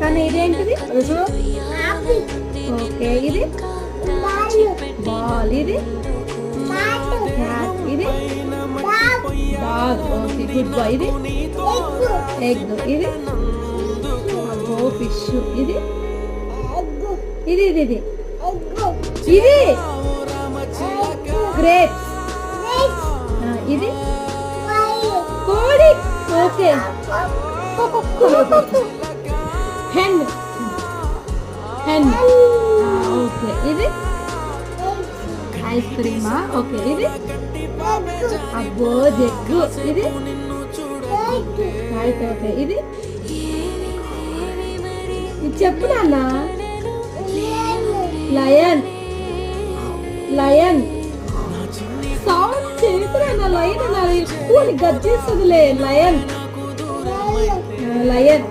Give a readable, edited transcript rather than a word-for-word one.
కానీ ఇదేంటిది? ఓకే, ఇది బాల్, ఇది క్యాట్, ఇది డాగ్. Okay, good boy. ఇది ఎగ్, ఇది అబ్బో ఫిష్, ఇది ఇది ఇది ఇది ఇది గ్రేప్స్, ఇది కోడి. Okay, hen hen. ఓకే, ఇది ఐస్ క్రీమా. ఓకే, ఇది అబ్బో జగ్గు, ఇది ఓకే, ఇది చెప్పు నాన్న. లయన్ లయన్ సౌండ్ చేతున్నా. లయన్ అన్నారు ఎక్కువ గచ్చేస్తుందిలే. Lion lion